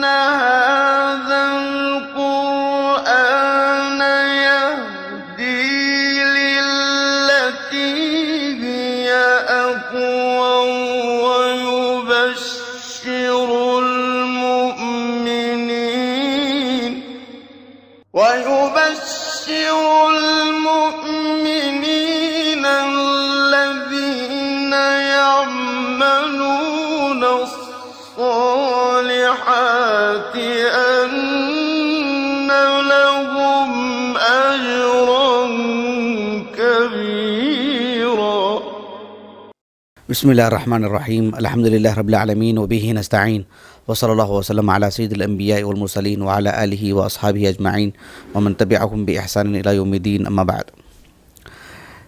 هذا القرآن يهدي للتي هي أقوم ويبشر المؤمنين الذين يعملون الصالحات أن لهم أجرا كبيرا. بسم الله الرحمن الرحيم. الحمد لله رب العالمين وبه نستعين وصلى الله وسلم على سيد الأنبياء والمرسلين وعلى آله وأصحابه أجمعين ومن تبعهم بإحسان إلى يوم الدين. أما بعد،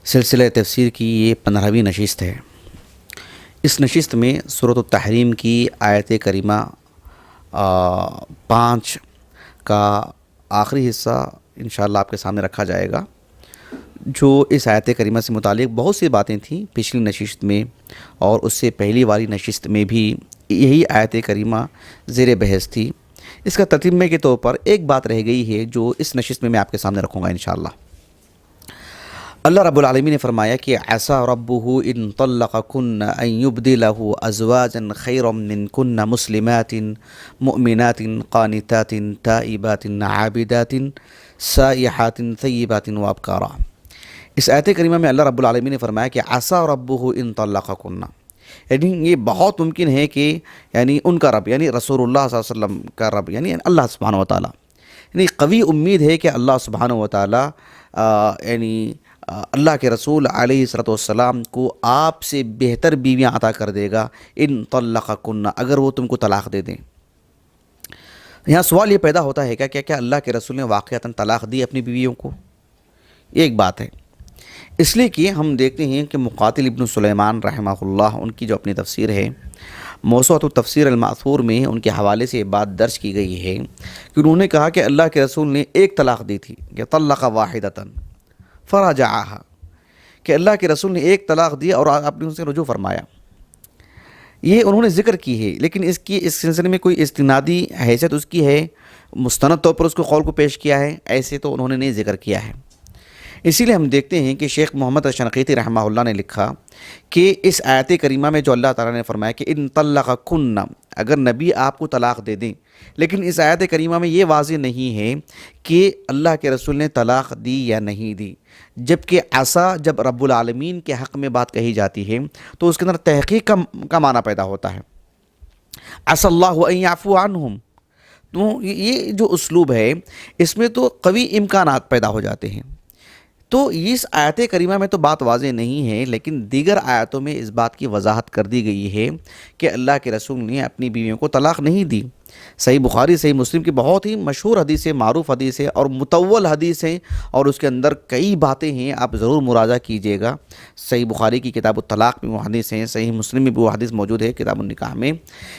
سلسلہ تفسیر کی یہ 15ویں نشست ہے. اس نشست میں سورۃ التحریم کی آیت کریمہ 5 کا آخری حصہ انشاءاللہ آپ کے سامنے رکھا جائے گا. جو اس آیت کریمہ سے متعلق بہت سی باتیں تھیں پچھلی نشست میں اور اس سے پہلی والی نشست میں بھی یہی آیت کریمہ زیر بحث تھی. اس کا تتمہ کے طور پر ایک بات رہ گئی ہے جو اس نشست میں آپ کے سامنے رکھوں گا انشاءاللہ. اللہ رب العالمین نے فرمایا کہ عسى ربه ان طلقكن ان يبدله ازواجا خيرا منكن مسلمات مؤمنات قانتات تائبات عابدات سائحات ثیبات وابکارا. اس آیت کریمہ میں اللہ رب العالمین نے فرمایا کہ عسى ربه ان طلقكن، یعنی یہ بہت ممکن ہے کہ یعنی ان کا رب یعنی رسول اللہ صلی اللہ علیہ وسلم کا رب یعنی اللہ سبحانہ وتعالی، یعنی قوی امید ہے کہ اللہ سبحانہ وتعالی یعنی اللہ کے رسول علیہ السلام کو آپ سے بہتر بیویاں عطا کر دے گا ان طلقکن، اگر وہ تم کو طلاق دے دیں. یہاں سوال یہ پیدا ہوتا ہے کیا اللہ کے رسول نے واقعتاً طلاق دی اپنی بیویوں کو؟ یہ ایک بات ہے. اس لیے کہ ہم دیکھتے ہیں کہ مقاتل ابن سلیمان رحمہ اللہ ان کی جو اپنی تفسیر ہے موسوعۃ التفسیر المأثور میں ان کے حوالے سے یہ بات درج کی گئی ہے کہ انہوں نے کہا کہ اللہ کے رسول نے ایک طلاق دی تھی کہ طلق واحدۃ فراجعها، کہ اللہ کے رسول نے ایک طلاق دی اور آپ نے ان سے رجوع فرمایا. یہ انہوں نے ذکر کی ہے، لیکن اس سلسلے میں کوئی استنادی حیثیت اس کی ہے، مستند طور پر اس کو قول کو پیش کیا ہے، ایسے تو انہوں نے نہیں ذکر کیا ہے. اسی لیے ہم دیکھتے ہیں کہ شیخ محمد الشنقیطی رحمہ اللہ نے لکھا کہ اس آیت کریمہ میں جو اللہ تعالیٰ نے فرمایا کہ ان طلقکن، اگر نبی آپ کو طلاق دے دیں، لیکن اس آیت کریمہ میں یہ واضح نہیں ہے کہ اللہ کے رسول نے طلاق دی یا نہیں دی. جبکہ عسیٰ جب رب العالمین کے حق میں بات کہی جاتی ہے تو اس کے اندر تحقیق کا معنی پیدا ہوتا ہے. عسى اللہ ان یعفو عنہم، تو یہ جو اسلوب ہے اس میں تو قوی امکانات پیدا ہو جاتے ہیں. تو اس آیت کریمہ میں تو بات واضح نہیں ہے، لیکن دیگر آیتوں میں اس بات کی وضاحت کر دی گئی ہے کہ اللہ کے رسول نے اپنی بیویوں کو طلاق نہیں دی. صحیح بخاری صحیح مسلم کی بہت ہی مشہور حدیث ہے، معروف حدیث ہے اور مطول حدیث ہے، اور اس کے اندر کئی باتیں ہیں، آپ ضرور مراجعہ کیجئے گا. صحیح بخاری کی کتاب الطلاق میں وہ حدیث ہیں، صحیح مسلم میں بھی وہ حدیث موجود ہے کتاب النکاح میں،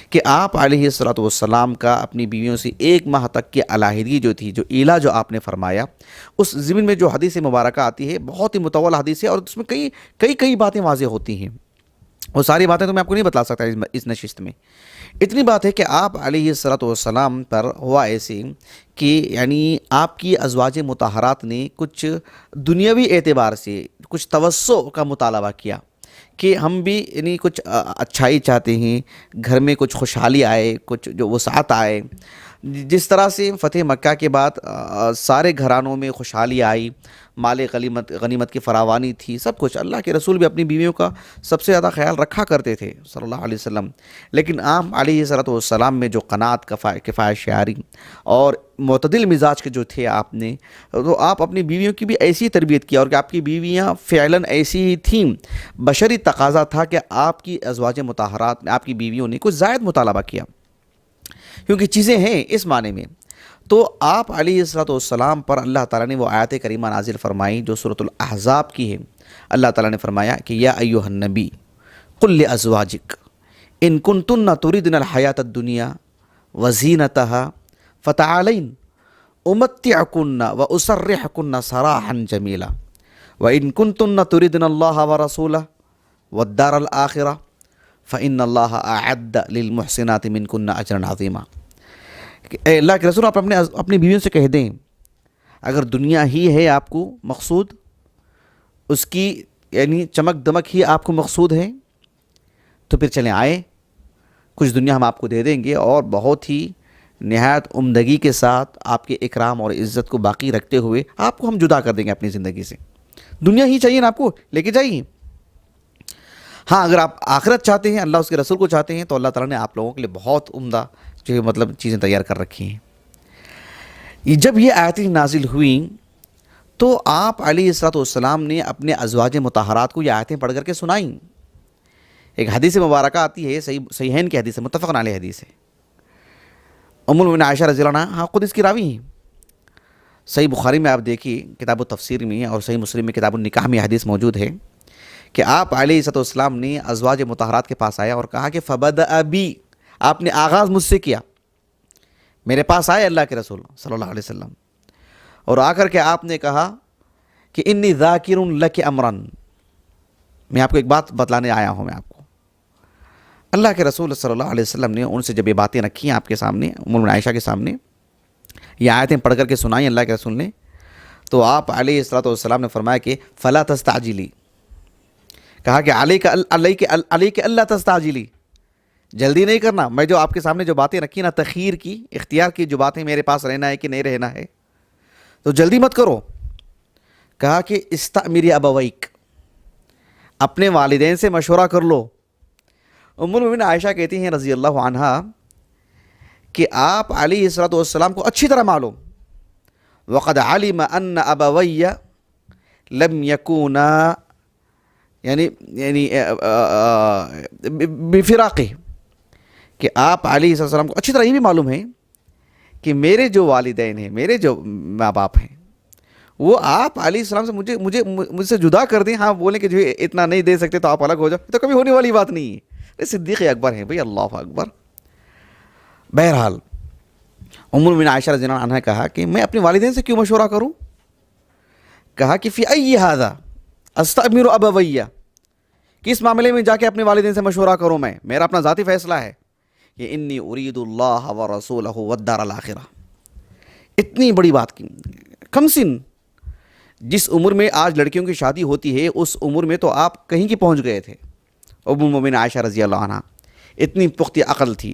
کہ آپ علیہ السلام کا اپنی بیویوں سے 1 ماہ تک کی علیحدگی جو تھی، جو ایلا جو آپ نے فرمایا، اس ضمن میں جو حدیث مبارکہ آتی ہے بہت ہی مطول حدیث ہے، اور اس میں کئی باتیں واضح ہوتی ہیں. وہ ساری باتیں تو میں آپ کو نہیں بتلا سکتا اس نشست میں. اتنی بات ہے کہ آپ علیہ السلام پر ہوا ایسے کہ یعنی آپ کی ازواج مطہرات نے کچھ دنیاوی اعتبار سے کچھ توسع کا مطالبہ کیا کہ ہم بھی یعنی کچھ اچھائی چاہتے ہیں، گھر میں کچھ خوشحالی آئے، کچھ جو وسعت آئے. جس طرح سے فتح مکہ کے بعد سارے گھرانوں میں خوشحالی آئی، مال غنیمت کی فراوانی تھی، سب کچھ. اللہ کے رسول بھی اپنی بیویوں کا سب سے زیادہ خیال رکھا کرتے تھے صلی اللہ علیہ وسلم، لیکن آپ علیہ السلام میں جو قناعت، کفایت شعاری اور معتدل مزاج کے جو تھے آپ نے، تو آپ اپنی بیویوں کی بھی ایسی تربیت کیا، اور کہ آپ کی بیویاں فعلاً ایسی ہی تھیں. بشری تقاضا تھا کہ آپ کی ازواج مطہرات میں آپ کی بیویوں نے کچھ زائد مطالبہ کیا، کیونکہ چیزیں ہیں اس معنی میں. تو آپ علیہ السلام پر اللہ تعالیٰ نے وہ آیت کریمہ نازل فرمائی جو سورۃ الاحزاب کی ہے. اللہ تعالیٰ نے فرمایا کہ یا ایھا النبی قل لازواجک ان کنتن تردن الحیاۃ الدنیا وزینتها فتعالین امتعکن واسرحکن سراحا جمیلا وان کنتن تردن اللہ ورسولہ والدار الآخرہ فإن اللہ اعد للمحسنات منکن اجرا عظیما. کہ اے اللہ کے رسول آپ اپنی بیویوں سے کہہ دیں اگر دنیا ہی ہے آپ کو مقصود، اس کی یعنی چمک دمک ہی آپ کو مقصود ہے، تو پھر چلیں آئے، کچھ دنیا ہم آپ کو دے دیں گے اور بہت ہی نہایت عمدگی کے ساتھ آپ کے اکرام اور عزت کو باقی رکھتے ہوئے آپ کو ہم جدا کر دیں گے اپنی زندگی سے۔ دنیا ہی چاہیے نا آپ کو، لے کے جائیے۔ ہاں اگر آپ آخرت چاہتے ہیں، اللہ اس کے رسول کو چاہتے ہیں، تو اللہ تعالیٰ نے آپ لوگوں کے لیے بہت عمدہ جو ہے مطلب چیزیں تیار کر رکھی ہیں۔ جب یہ آیتیں نازل ہوئیں تو آپ علیہ الصلوۃ والسلام نے اپنے ازواج مطہرات کو یہ آیتیں پڑھ کر کے سنائیں۔ ایک حدیث مبارکہ آتی ہے، صحیحین کی حدیث ہے، متفق علیہ حدیث ہے، ام المؤمنین عائشہ رضی اللہ عنہا خود اس کی راوی ہیں۔ صحیح بخاری میں آپ دیکھیے کتاب التفسیر میں، اور صحیح مسلم میں کتاب النکاح میں حدیث موجود ہے کہ آپ علیہ الصلوۃ والسلام نے ازواج مطہرات کے پاس آیا اور کہا کہ فبدأ بی، آپ نے آغاز مجھ سے کیا، میرے پاس آئے اللہ کے رسول صلی اللہ علیہ وسلم، اور آ کر کے آپ نے کہا کہ انی ذاکر لک امرن، میں آپ کو ایک بات بتلانے آیا ہوں میں آپ کو۔ اللہ کے رسول صلی اللہ علیہ وسلم نے ان سے جب یہ باتیں رکھی ہیں آپ کے سامنے، ام المؤمنین عائشہ کے سامنے، یہ آیتیں پڑھ کر کے سنائیں اللہ کے رسول نے، تو آپ علیہ الصلوۃ والسلام نے فرمایا کہ فلا تستعجلی، کہا کہ علیک اللہ تستعجلی، جلدی نہیں کرنا، میں جو آپ کے سامنے جو باتیں رکھی نا تخیر کی، اختیار کی جو باتیں، میرے پاس رہنا ہے کہ نہیں رہنا ہے، تو جلدی مت کرو۔ کہا کہ استأمری ابویک، اپنے والدین سے مشورہ کر لو۔ ام المؤمنین عائشہ کہتی ہیں رضی اللہ عنہا کہ آپ علیہ الصلوۃ والسلام کو اچھی طرح معلوم، وقد علم ان ابوی لم یکونا یعنی بفراقہ، کہ آپ علیہ السلام کو اچھی طرح یہ بھی معلوم ہے کہ میرے جو والدین ہیں، میرے جو ماں باپ ہیں، وہ آپ علیہ السلام سے مجھ سے جدا کر دیں، ہاں بولیں کہ جو اتنا نہیں دے سکتے تو آپ الگ ہو جاؤ، تو کبھی ہونے والی بات نہیں ہے۔ صدیق اکبر ہیں بھئی، اللہ اکبر۔ بہرحال ام المؤمنین عائشہ رضی اللہ عنہا نے کہا کہ میں اپنے والدین سے کیوں مشورہ کروں؟ کہا کہ فی ای ھذا استأمر ابوی، کس معاملے میں جا کے اپنے والدین سے مشورہ کروں میں، میرا اپنا ذاتی فیصلہ ہے کہ انی ارید اللہ ورسولہ والدار الاخرہ۔ اتنی بڑی بات کی، کم سن، جس عمر میں آج لڑکیوں کی شادی ہوتی ہے اس عمر میں تو آپ کہیں کی پہنچ گئے تھے۔ ام المؤمنین عائشہ رضی اللہ عنہا اتنی پختہ عقل تھی،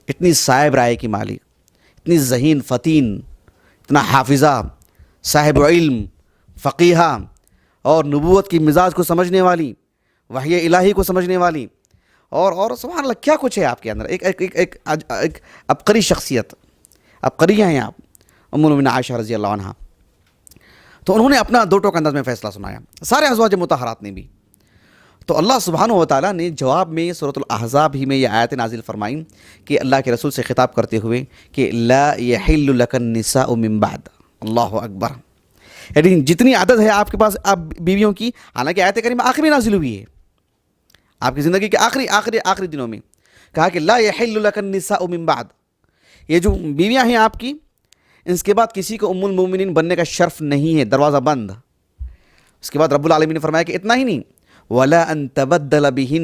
اتنی صاحب رائے کی مالک، اتنی ذہین فتین، اتنا حافظہ، صاحب علم، فقیہہ، اور نبوت کی مزاج کو سمجھنے والی، وحی الہی کو سمجھنے والی، اور سبحان اللہ کیا کچھ ہے آپ کے اندر، ایک عبقری شخصیت، عبقریہ ہیں آپ ام المؤمنین عائشہ رضی اللہ عنہا۔ تو انہوں نے اپنا دو ٹوک انداز میں فیصلہ سنایا، سارے ازواج مطہرات نے بھی۔ تو اللہ سبحانہ و تعالیٰ نے جواب میں سورۃ الاحزاب ہی میں یہ آیت نازل فرمائیں کہ اللہ کے رسول سے خطاب کرتے ہوئے کہ لا یحل لک النساء من بعد، اللہ اکبر، یعنی جتنی عدد ہے آپ کے پاس آپ بیویوں کی، حالانکہ آیت کریمہ آخری میں نازل ہوئی ہے آپ کی زندگی کے آخری دنوں میں، کہا کہ لا یحل لک النساء من بعد، یہ جو بیویاں ہیں آپ کی، اس کے بعد کسی کو ام المؤمنین بننے کا شرف نہیں ہے، دروازہ بند۔ اس کے بعد رب العالمین نے فرمایا کہ اتنا ہی نہیں، وَلَا أَن تَبَدَّلَ بِهِنْ،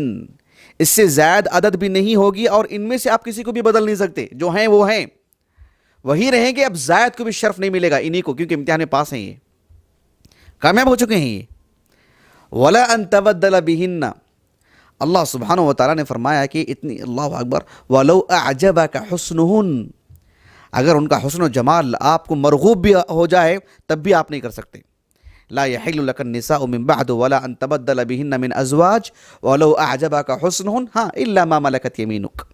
اس سے زائد عدد بھی نہیں ہوگی، اور ان میں سے آپ کسی کو بھی بدل نہیں سکتے، جو ہیں وہ ہیں، وہی رہیں گے، اب زائد کو بھی شرف نہیں ملے گا انہی کو، کیونکہ امتحان میں پاس ہیں، یہ کامیاب ہو چکے ہیں یہ۔ وَلَا أَن تَبَدَّلَ بِهِنَّ، اللہ سبحانہ و تعالیٰ نے فرمایا کہ اتنی، اللہ اکبر، وَلَوْ أَعْجَبَكَ حُسْنُهُنَّ، اگر ان کا حسن و جمال آپ کو مرغوب بھی ہو جائے تب بھی آپ نہیں کر سکتے۔ لا يحل لك النساء من بعد ولا ان تبدل بهن من ازواج ولو اعجبك حسنهن ہاں الا ما ملكت يمينك،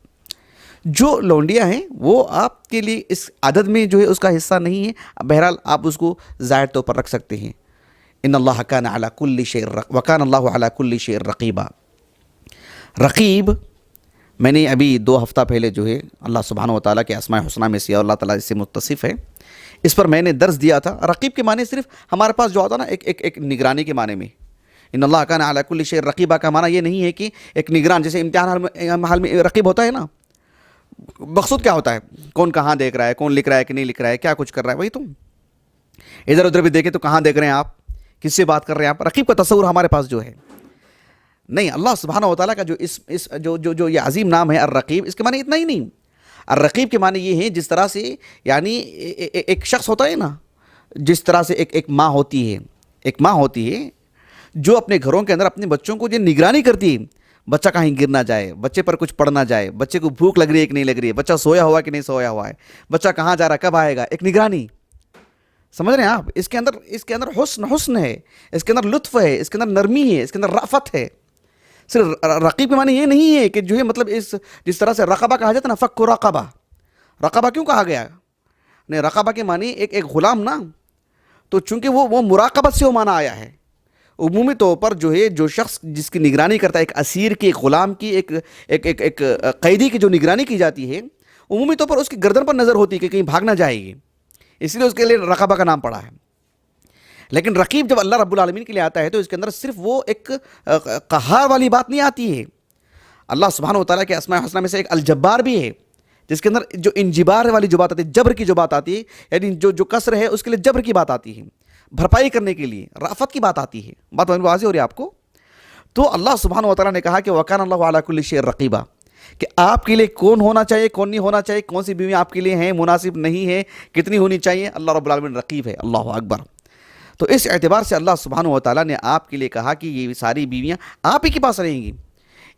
جو لونڈیاں ہیں وہ آپ کے لیے اس عدد میں جو ہے اس کا حصہ نہیں ہے، بہرحال آپ اس کو زائد طور پر رکھ سکتے ہیں۔ ان اللہ کان علی کل شیء وکان اللہ علی کل شیء رقیبا۔ رقیب میں نے ابھی 2 ہفتہ پہلے جو ہے اللہ سبحانہ و تعالیٰ کے اسماء حسنہ میں سے، اور اللہ تعالیٰ اس سے متصف ہے، اس پر میں نے درس دیا تھا۔ رقیب کے معنی صرف ہمارے پاس جو آتا نا ایک نگرانی کے معنی میں، ان اللہ کان علی کل شیء رقیبا کا معنی یہ نہیں ہے کہ ایک نگران، جیسے امتحان حال میں رقیب ہوتا ہے نا، مقصود کیا ہوتا ہے، کون کہاں دیکھ رہا ہے، کون لکھ رہا ہے کہ نہیں لکھ رہا ہے، کیا کچھ کر رہا ہے، وہی تم ادھر ادھر بھی دیکھے تو کہاں دیکھ رہے ہیں آپ، کس سے بات کر رہے ہیں آپ۔ رقیب کا تصور ہمارے پاس جو ہے نہیں، اللہ سبحانہ و تعالیٰ کا جو یہ عظیم نام ہے الرقیب، اس کے معنی اتنا ہی نہیں، الرقیب کے معنی یہ ہیں جس طرح سے یعنی ایک شخص ہوتا ہے نا، جس طرح سے ایک ماں ہوتی ہے، ایک ماں ہوتی ہے جو اپنے گھروں کے اندر اپنے بچوں کو جو نگرانی کرتی ہے، بچہ کہیں گر نہ جائے، بچے پر کچھ پڑ نہ جائے، بچے کو بھوک لگ رہی ہے کہ نہیں لگ رہی ہے، بچہ سویا ہوا کہ نہیں سویا ہوا ہے، بچہ کہاں جا رہا ہے، کب آئے گا، ایک نگرانی. سمجھ رہے ہیں آپ؟ اس کے اندر حسن ہے، اس کے اندر لطف ہے، اس کے اندر نرمی ہے، اس کے اندر رأفت ہے. صرف رقیب کے معنی یہ نہیں ہے کہ جو ہے مطلب جس طرح سے رقبہ کہا جاتا ہے نا، فک رقبہ. رقبہ کیوں کہا گیا؟ نہیں، رقبہ کے معنی ایک غلام نا، تو چونکہ وہ مراقبت سے وہ معنی آیا ہے. عمومی طور پر جو ہے جو شخص جس کی نگرانی کرتا ہے، ایک اسیر کی، ایک غلام کی، ایک قیدی کی جو نگرانی کی جاتی ہے، عمومی طور پر اس کی گردن پر نظر ہوتی ہے کہ کہیں بھاگ نہ جائے گی، اس لیے اس کے لیے رقبہ کا نام پڑا ہے. لیکن رقیب جب اللہ رب العالمین کے لیے آتا ہے تو اس کے اندر صرف وہ ایک قہار والی بات نہیں آتی ہے. اللہ سبحانہ و تعالیٰ کے اسماء الحسنہ میں سے ایک الجبار بھی ہے، جس کے اندر جو انجبار والی جو بات آتی ہے، جبر کی جو بات آتی ہے، یعنی جو کسر ہے اس کے لیے جبر کی بات آتی ہے، بھرپائی کرنے کے لیے رأفت کی بات آتی ہے. بات واضح ہو رہی ہے آپ کو؟ تو اللہ سبحانہ و تعالیٰ نے کہا کہ وَكَانَ اللَّهُ عَلَىٰ كُلِّ شَيْءٍ رَقِيبًا، کہ آپ کے لیے کون ہونا چاہیے، کون نہیں ہونا چاہیے، کون سی بیوی آپ کے لیے ہیں، مناسب نہیں ہے، کتنی ہونی چاہیے، اللہ رب العالمین رقیب ہے. اللہ اکبر. تو اس اعتبار سے اللہ سبحانہ و تعالیٰ نے آپ کے لیے کہا کہ یہ ساری بیویاں آپ ہی کے پاس رہیں گی.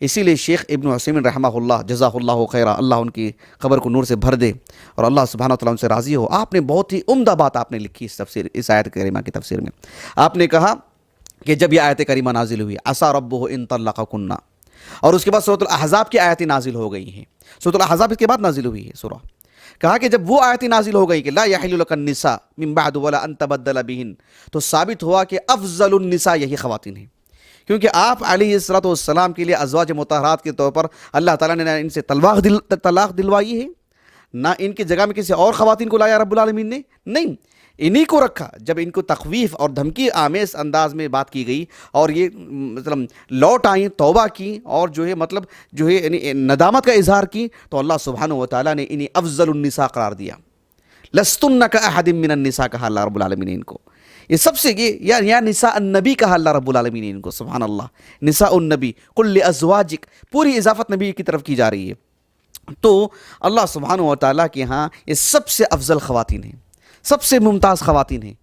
اسی لیے شیخ ابن عثیمین رحمہ اللہ جزاہ اللہ خیرہ، اللہ ان کی قبر کو نور سے بھر دے اور اللہ سبحانہ و تعالیٰ ان سے راضی ہو، آپ نے بہت ہی عمدہ بات آپ نے لکھی اس آیت کریمہ کی تفسیر میں. آپ نے کہا کہ جب یہ آیت کریمہ نازل ہوئی، عسیٰ ربہ ان طلقکن، اور اس کے بعد سورۃ الاحزاب کی آیتیں نازل ہو گئی ہیں. سورۃ الاحزاب اس کے بعد نازل ہوئی ہے سورہ. کہا کہ جب وہ آیتیں نازل ہو گئی کہ لا یحل لک النساء من بعد ولا ان تبدل بہن، تو ثابت ہوا کہ افضل النساء یہی خواتین ہیں، کیونکہ آپ علیہ الصلوۃ والسلام کے لیے ازواج مطہرات کے طور پر اللہ تعالیٰ نے نہ ان سے طلاق دلوائی ہے، نہ ان کی جگہ میں کسی اور خواتین کو لایا رب العالمین نے، نہیں، انہی کو رکھا. جب ان کو تخویف اور دھمکی آمیز انداز میں بات کی گئی اور یہ مطلب لوٹ آئیں، توبہ کی اور جو ہے مطلب جو ہے یعنی ندامت کا اظہار کی، تو اللہ سبحانہ و تعالیٰ نے انہیں افضل النساء قرار دیا. لستن کاحد من النساء کہا اللہ رب العالمین نے ان کو. یہ سب سے یا نساء النبی کہا اللہ رب العالمین نے ان کو. سبحان اللہ. نساء النبی قل لازواجک، پوری اضافت نبی کی طرف کی جا رہی ہے. تو اللہ سبحانہ و تعالیٰ کے ہاں یہ سب سے افضل خواتین ہیں، سب سے ممتاز خواتین ہیں،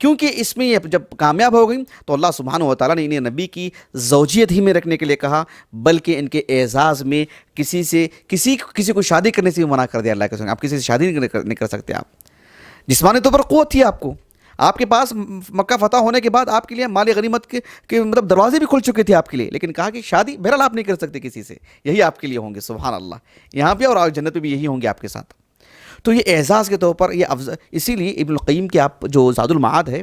کیونکہ اس میں یہ جب کامیاب ہو گئیں تو اللہ سبحانہ و تعالیٰ نے انہیں نبی کی زوجیت ہی میں رکھنے کے لیے کہا، بلکہ ان کے اعزاز میں کسی کو شادی کرنے سے بھی منع کر دیا اللہ کے رسول نے. آپ کسی سے شادی نہیں کر سکتے. آپ جسمانی طور پر قوت تھی آپ کے پاس، مکہ فتح ہونے کے بعد آپ کے لیے مال غنیمت کے مطلب دروازے بھی کھل چکے تھے آپ کے لیے، لیکن کہا کہ شادی بہرحال آپ نہیں کر سکتے کسی سے، یہی آپ کے لیے ہوں گے. سبحان اللہ. یہاں پہ اور جنت پہ بھی یہی ہوں گے آپ کے ساتھ. تو یہ اعزاز کے طور پر یہ افضل. اسی لیے ابن القیم کے آپ جو زاد المعاد ہے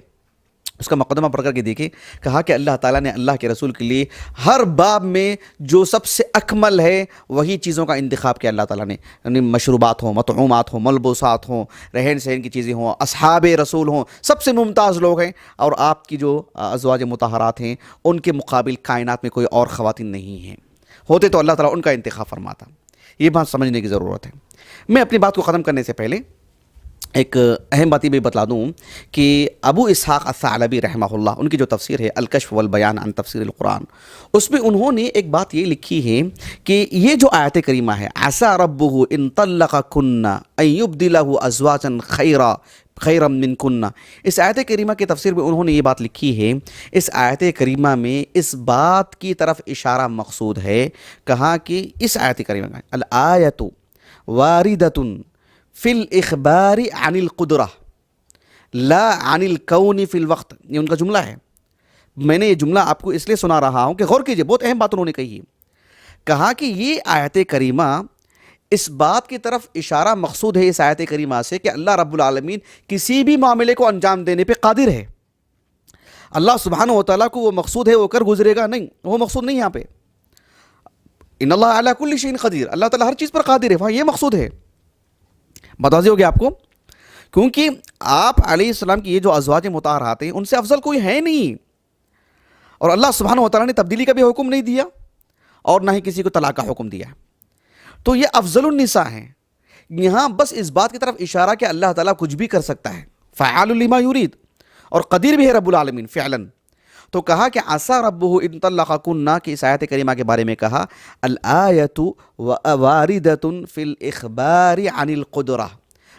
اس کا مقدمہ پڑھ کر کے دیکھیں، کہا کہ اللہ تعالیٰ نے اللہ کے رسول کے لیے ہر باب میں جو سب سے اکمل ہے وہی چیزوں کا انتخاب کیا اللہ تعالیٰ نے، یعنی مشروبات ہوں، مطعومات ہوں، ملبوسات ہوں، رہن سہن کی چیزیں ہوں، اصحاب رسول ہوں، سب سے ممتاز لوگ ہیں. اور آپ کی جو ازواج مطہرات ہیں ان کے مقابل کائنات میں کوئی اور خواتین نہیں ہیں، ہوتے تو اللہ تعالیٰ ان کا انتخاب فرماتا. یہ بات سمجھنے کی ضرورت ہے. میں اپنی بات کو ختم کرنے سے پہلے ایک اہم بات یہ بھی بتلا دوں کہ ابو اسحاق الثعلبی رحمہ اللہ، ان کی جو تفسیر ہے الکشف والبیان عن تفسیر القرآن، اس میں انہوں نے ایک بات یہ لکھی ہے کہ یہ جو آیت کریمہ ہے عسیٰ ربہ ان طلقکن ان یبدلہ ازواجا خیرا منکن، اس آیت کریمہ کی تفسیر میں انہوں نے یہ بات لکھی ہے، اس آیت کریمہ میں اس بات کی طرف اشارہ مقصود ہے. کہا کہ اس آیت کریمہ کا الآیۃ واردۃ فی الاخبار عن القدرہ لا عن الکون فی الوقت. یہ ان کا جملہ ہے. میں نے یہ جملہ آپ کو اس لیے سنا رہا ہوں کہ غور کیجئے، بہت اہم بات انہوں نے کہی ہے. کہا کہ یہ آیت کریمہ اس بات کی طرف اشارہ مقصود ہے اس آیت کریمہ سے کہ اللہ رب العالمین کسی بھی معاملے کو انجام دینے پہ قادر ہے. اللہ سبحانہ و تعالیٰ کو وہ مقصود ہے وہ کر گزرے گا، نہیں، وہ مقصود نہیں یہاں پہ. ان اللہ علی کل شیء قدیر، اللہ تعالیٰ ہر چیز پر قادر ہے، وہاں یہ مقصود ہے. بتاضی ہو گیا آپ کو، کیونکہ آپ علیہ السلام کی یہ جو ازواج مطہرات ہیں ان سے افضل کوئی ہے نہیں، اور اللہ سبحانہ و تعالیٰ نے تبدیلی کا بھی حکم نہیں دیا اور نہ ہی کسی کو طلاق کا حکم دیا. تو یہ افضل النساء ہیں. یہاں بس اس بات کی طرف اشارہ کہ اللہ تعالیٰ کچھ بھی کر سکتا ہے، فعال لما یرید، اور قدیر بھی ہے رب العالمین فعلاً. تو کہا کہ عسا ربہ ان طلقکن کہ اس آیت کریمہ کے بارے میں کہا الآیت واردۃ فی الاخبار عن القدرہ،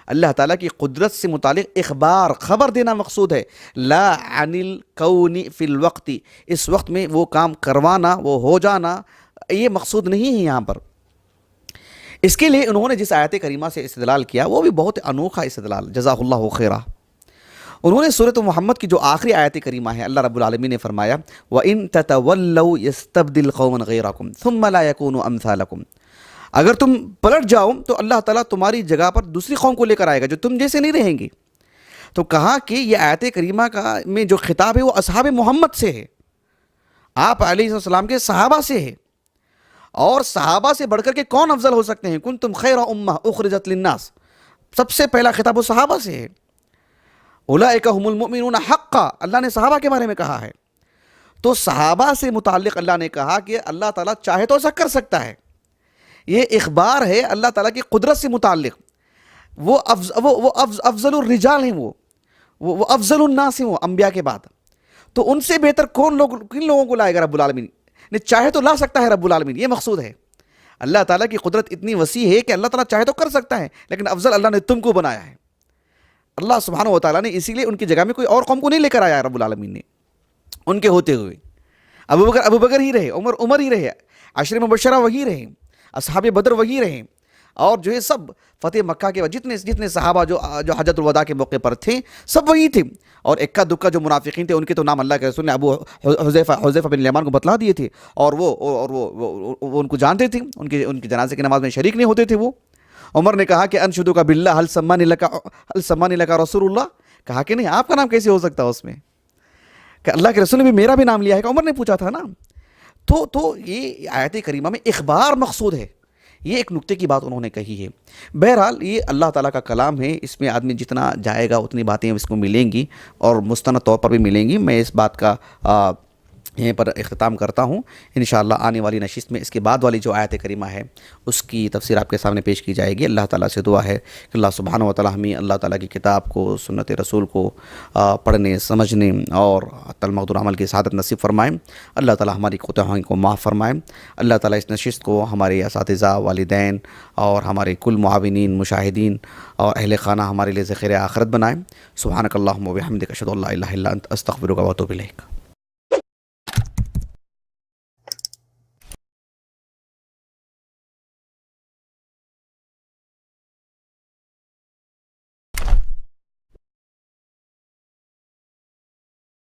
اللہ تعالیٰ کی قدرت سے متعلق اخبار خبر دینا مقصود ہے، لا عن الکون فی الوقت، اس وقت میں وہ کام کروانا، وہ ہو جانا، یہ مقصود نہیں ہے یہاں پر۔ اس کے لیے انہوں نے جس آیت کریمہ سے استدلال کیا وہ بھی بہت انوکھا استدلال، جزاک اللہ خیرہ۔ انہوں نے سورۃ محمد کی جو آخری آیت کریمہ ہے، اللہ رب العالمین نے فرمایا وَإِن تَتَوَلَّوْا يَسْتَبْدِلْ قَوْمًا غَيْرَكُمْ ثُمَّ لَا يَكُونُوا أَمْثَالَكُمْ، اگر تم پلٹ جاؤ تو اللہ تعالیٰ تمہاری جگہ پر دوسری قوم کو لے کر آئے گا جو تم جیسے نہیں رہیں گی۔ تو کہا کہ یہ آیت کریمہ کا میں جو خطاب ہے وہ اصحاب محمد سے ہے، آپ علیہ السلام کے صحابہ سے ہے، اور صحابہ سے بڑھ کر کے کون افضل ہو سکتے ہیں؟ کنتم خیر امہ اخرجت للناس، سب سے پہلا خطاب وہ صحابہ سے ہے۔ اولئک هم المؤمنون حقا، اللہ نے صحابہ کے بارے میں کہا ہے۔ تو صحابہ سے متعلق اللہ نے کہا کہ اللہ تعالیٰ چاہے تو ایسا کر سکتا ہے، یہ اخبار ہے اللہ تعالیٰ کی قدرت سے متعلق۔ وہ افضل الرجال ہیں، وہ افضل الناس ہیں، وہ انبیاء کے بعد۔ تو ان سے بہتر کن لوگوں کو لائے گا رب العالمین؟ نے چاہے تو لا سکتا ہے رب العالمین، یہ مقصود ہے۔ اللہ تعالیٰ کی قدرت اتنی وسیع ہے کہ اللہ تعالیٰ چاہے تو کر سکتا ہے، لیکن افضل اللہ نے تم کو بنایا ہے۔ اللہ سبحانہ و تعالیٰ نے اسی لیے ان کی جگہ میں کوئی اور قوم کو نہیں لے کر آیا رب العالمین نے، ان کے ہوتے ہوئے ابو بکر ہی رہے، عمر ہی رہے، عشر مبشرہ وہی رہے، اصحاب بدر وہی رہے، اور جو ہے سب فتح مکہ کے جتنے صحابہ جو حجۃ الوداع کے موقع پر تھے سب وہی تھے، اور اکا دکا جو منافقین تھے ان کے تو نام اللہ کے رسول نے ابو حذیفہ بن الیمان کو بتلا دیے تھے، اور وہ ان کو جانتے تھے، ان کی جنازے کی نماز میں شریک نہیں ہوتے تھے۔ وہ عمر نے کہا کہ انشدک باللہ حل سمانی لک رسول اللہ، کہا کہ نہیں آپ کا نام کیسے ہو سکتا اس میں، کہ اللہ کے رسول نے بھی میرا بھی نام لیا ہے، کہ عمر نے پوچھا تھا نا۔ تو یہ آیت کریمہ میں اخبار مقصود ہے، یہ ایک نکتے کی بات انہوں نے کہی ہے۔ بہرحال یہ اللہ تعالیٰ کا کلام ہے، اس میں آدمی جتنا جائے گا اتنی باتیں اس کو ملیں گی، اور مستند طور پر بھی ملیں گی۔ میں اس بات کا یہیں پر اختتام کرتا ہوں۔ انشاءاللہ آنے والی نشست میں اس کے بعد والی جو آیت کریمہ ہے اس کی تفسیر آپ کے سامنے پیش کی جائے گی۔ اللہ تعالیٰ سے دعا ہے کہ اللہ سبحانہ و تعالیٰ ہمیں اللہ تعالیٰ کی کتاب کو، سنت رسول کو پڑھنے، سمجھنے اور المقدور عمل کی سعادت نصیب فرمائیں۔ اللہ تعالیٰ ہماری کوتاہیوں کو معاف فرمائیں۔ اللہ تعالیٰ اس نشست کو ہمارے اساتذہ، والدین اور ہمارے کل معاونین، مشاہدین اور اہل خانہ ہمارے لیے ذخیرہ آخرت بنائیں۔ سبحانک اللہم و بحمدک اشہد ان لا الہ الا انت استغفرک و اتوب الیک۔